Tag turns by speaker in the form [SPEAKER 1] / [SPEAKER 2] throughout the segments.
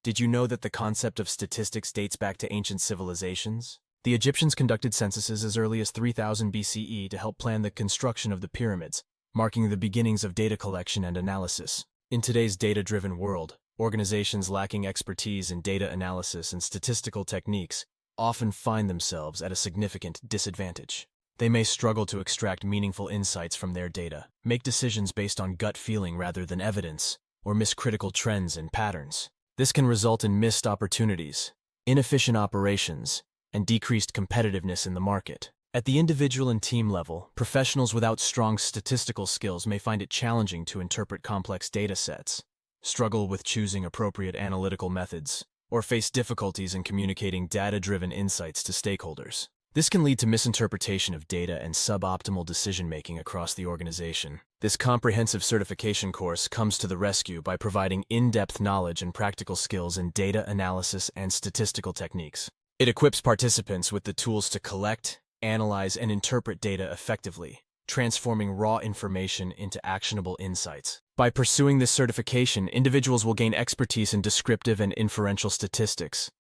[SPEAKER 1] Did you know that the concept of statistics dates back to ancient civilizations? The Egyptians conducted censuses as early as 3000 BCE to help plan the construction of the pyramids, marking the beginnings of data collection and analysis. In today's data-driven world, organizations lacking expertise in data analysis and statistical techniques often find themselves at a significant disadvantage. They may struggle to extract meaningful insights from their data, make decisions based on gut feeling rather than evidence, or miss critical trends and patterns. This can result in missed opportunities, inefficient operations, and decreased competitiveness in the market. At the individual and team level, professionals without strong statistical skills may find it challenging to interpret complex data sets, struggle with choosing appropriate analytical methods, or face difficulties in communicating data-driven insights to stakeholders. This can lead to misinterpretation of data and suboptimal decision-making across the organization. This comprehensive certification course comes to the rescue by providing in-depth knowledge and practical skills in data analysis and statistical techniques. It equips participants with the tools to collect, analyze, and interpret data effectively, transforming raw information into actionable insights. By pursuing this certification, individuals will gain expertise in descriptive and inferential statistics,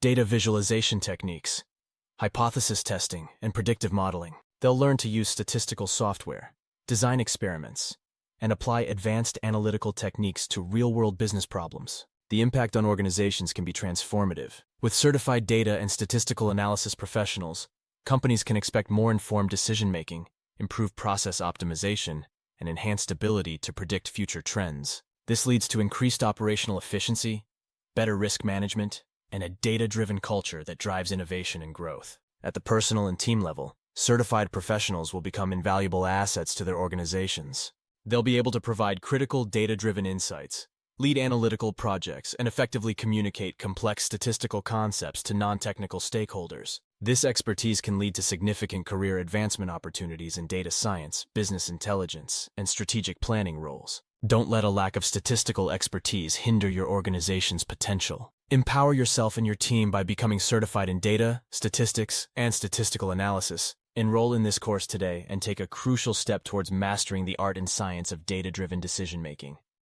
[SPEAKER 1] data visualization techniques, hypothesis testing, and predictive modeling. They'll learn to use statistical software, design experiments, and apply advanced analytical techniques to real-world business problems. The impact on organizations can be transformative. With certified data and statistical analysis professionals, companies can expect more informed decision-making, improved process optimization, and enhanced ability to predict future trends. This leads to increased operational efficiency, better risk management, and a data-driven culture that drives innovation and growth. At the personal and team level, certified professionals will become invaluable assets to their organizations. They'll be able to provide critical data-driven insights, lead analytical projects, and effectively communicate complex statistical concepts to non-technical stakeholders. This expertise can lead to significant career advancement opportunities in data science, business intelligence, and strategic planning roles. Don't let a lack of statistical expertise hinder your organization's potential. Empower yourself and your team by becoming certified in data, statistics, and statistical analysis. Enroll in this course today and take a crucial step towards mastering the art and science of data-driven decision-making.